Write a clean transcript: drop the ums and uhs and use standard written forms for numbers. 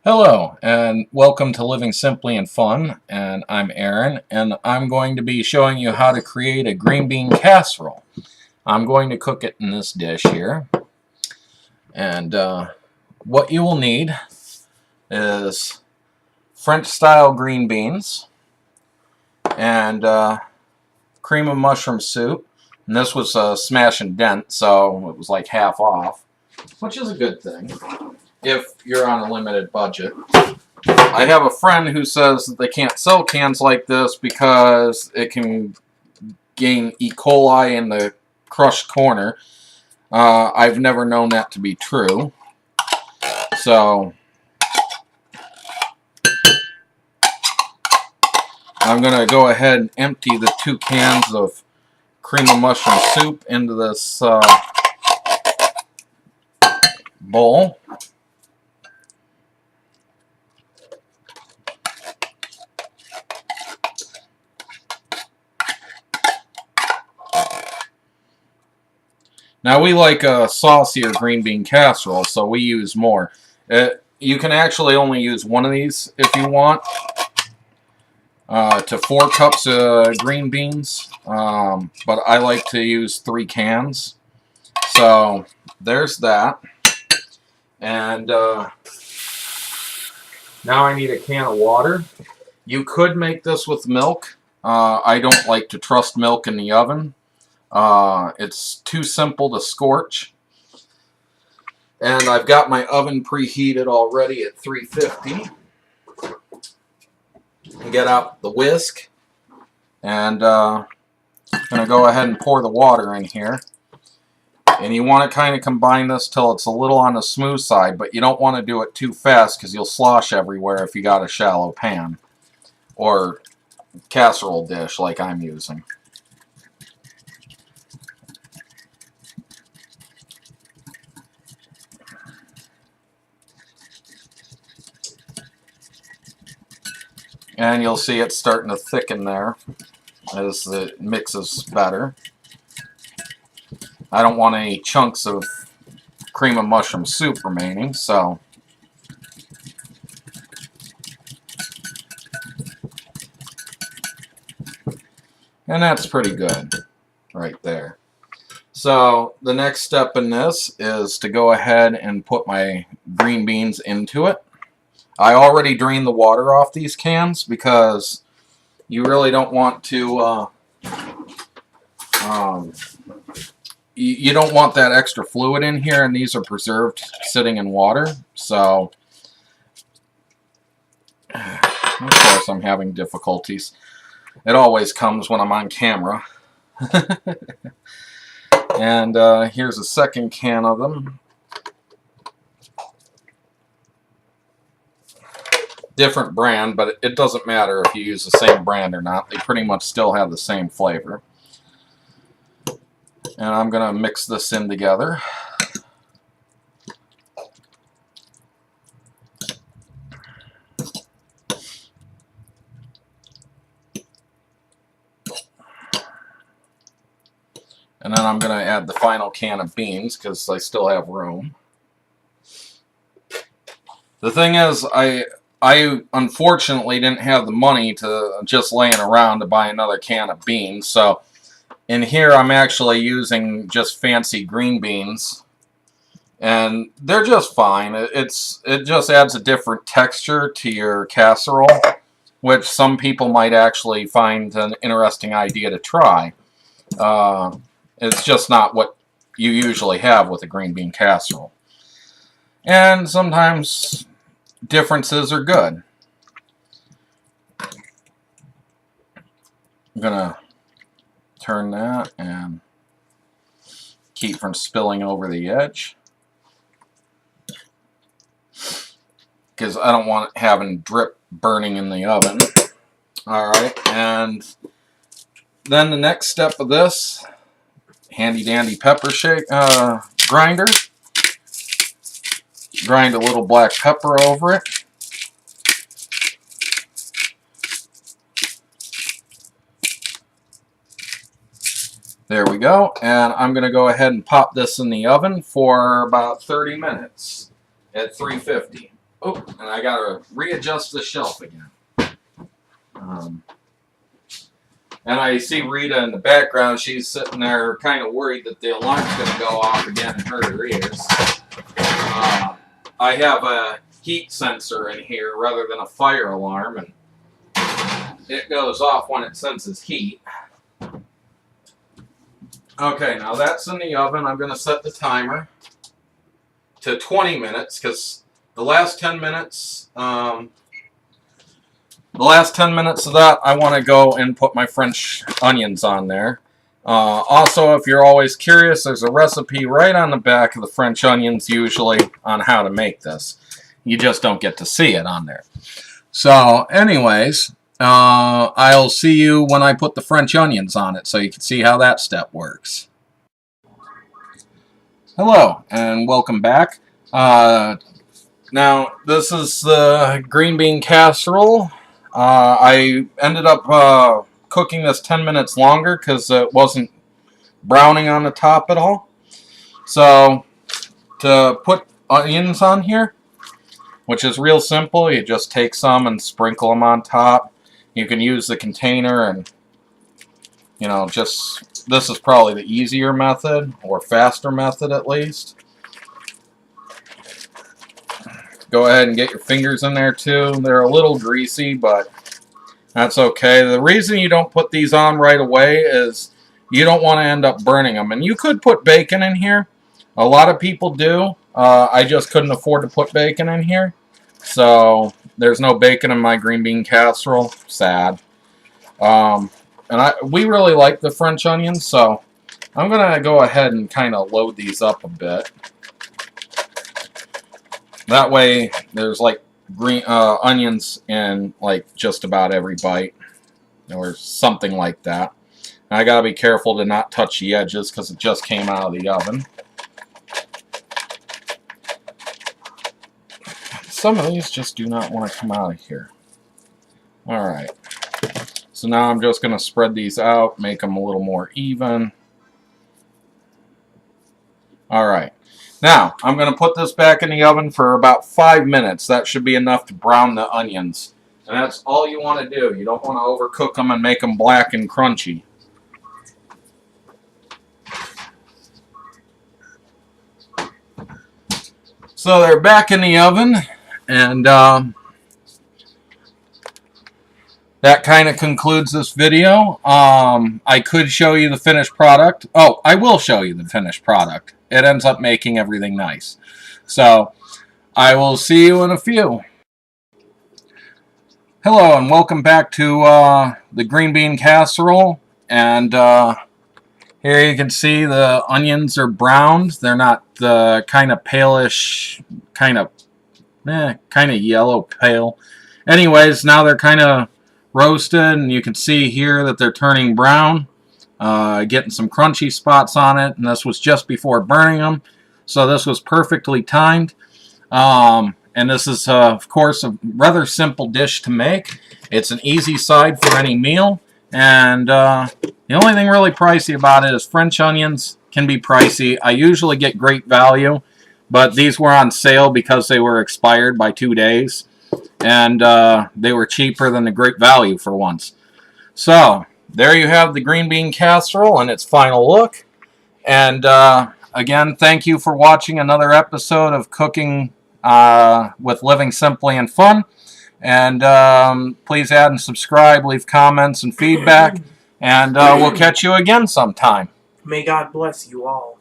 Hello, and welcome to Living Simply and Fun, and I'm Aaron, and I'm going to be showing you how to create a green bean casserole. I'm going to cook it in this dish here, and what you will need is French-style green beans and cream of mushroom soup, and this was smash and dent, so it was like half off, which is a good thing if you're on a limited budget. I have a friend who says that they can't sell cans like this because it can gain E. coli in the crushed corner. I've never known that to be true. So I'm going to go ahead and empty the 2 cans of cream of mushroom soup into this bowl. Now we like a saucier green bean casserole, so we use more. You can actually only use one of these if you want, to 4 cups of green beans, but I like to use 3 cans. So there's that. And now I need a can of water. You could make this with milk. I don't like to trust milk in the oven. It's too simple to scorch. And I've got my oven preheated already at 350. Get out the whisk, and I'm going to go ahead and pour the water in here. And you want to kind of combine this till it's a little on the smooth side, but you don't want to do it too fast because you'll slosh everywhere if you got a shallow pan or casserole dish like I'm using. And you'll see it's starting to thicken there as it mixes better. I don't want any chunks of cream of mushroom soup remaining, so and that's pretty good right there. So the next step in this is to go ahead and put my green beans into it. I already drained the water off these cans because you really don't want to you don't want that extra fluid in here, and these are preserved sitting in water. So of course I'm having difficulties. It always comes when I'm on camera. And here's a second can of them. Different brand, but it doesn't matter if you use the same brand or not. They pretty much still have the same flavor. And I'm going to mix this in together. And then I'm going to add the final can of beans because I still have room. The thing is, I unfortunately didn't have the money to just laying around to buy another can of beans. So in here I'm actually using just fancy green beans. And they're just fine. It just adds a different texture to your casserole, which some people might actually find an interesting idea to try. It's just not what you usually have with a green bean casserole. And sometimes differences are good. I'm going to turn that and keep from spilling over the edge, because I don't want it having drip burning in the oven. Alright, and then the next step of this, handy dandy pepper grinder. Grind a little black pepper over it. There we go, and I'm going to go ahead and pop this in the oven for about 30 minutes at 350. Oh, and I gotta readjust the shelf again. And I see Rita in the background. She's sitting there kind of worried that the alarm's going to go off again and hurt her ears. I have a heat sensor in here rather than a fire alarm, and it goes off when it senses heat. Okay, now that's in the oven. I'm going to set the timer to 20 minutes because the last 10 minutes... The last 10 minutes of that, I want to go and put my French onions on there. Also, if you're always curious, there's a recipe right on the back of the French onions usually on how to make this. You just don't get to see it on there. So, anyways, I'll see you when I put the French onions on it so you can see how that step works. Hello, and welcome back. Now, this is the green bean casserole. I ended up cooking this 10 minutes longer because it wasn't browning on the top at all. So, to put onions on here, which is real simple, you just take some and sprinkle them on top. You can use the container and, you know, just, this is probably the easier method, or faster method at least. Go ahead and get your fingers in there too. They're a little greasy, but that's okay. The reason you don't put these on right away is you don't want to end up burning them. And you could put bacon in here. A lot of people do. I just couldn't afford to put bacon in here. So there's no bacon in my green bean casserole. Sad. We really like the French onions, so I'm going to go ahead and kind of load these up a bit. That way, there's like green onions in like just about every bite, or something like that. And I gotta be careful to not touch the edges because it just came out of the oven. Some of these just do not want to come out of here. All right. So now I'm just gonna spread these out, make them a little more even. All right. Now, I'm going to put this back in the oven for about 5 minutes. That should be enough to brown the onions. And that's all you want to do. You don't want to overcook them and make them black and crunchy. So they're back in the oven, and that kind of concludes this video. I could show you the finished product. Oh, I will show you the finished product. It ends up making everything nice. So, I will see you in a few. Hello, and welcome back to the green bean casserole. And here you can see the onions are browned. They're not the kind of palish, kind of yellow pale. Anyways, now they're kind of roasted, and you can see here that they're turning brown. Getting some crunchy spots on it, and this was just before burning them, so this was perfectly timed. And this is, of course, a rather simple dish to make. It's an easy side for any meal, and the only thing really pricey about it is French onions can be pricey. I usually get great value, but these were on sale because they were expired by 2 days, and they were cheaper than the great value for once. So, there you have the green bean casserole in its final look. And again, thank you for watching another episode of Cooking with Living Simply and Fun. And please add and subscribe, leave comments and feedback. And we'll catch you again sometime. May God bless you all.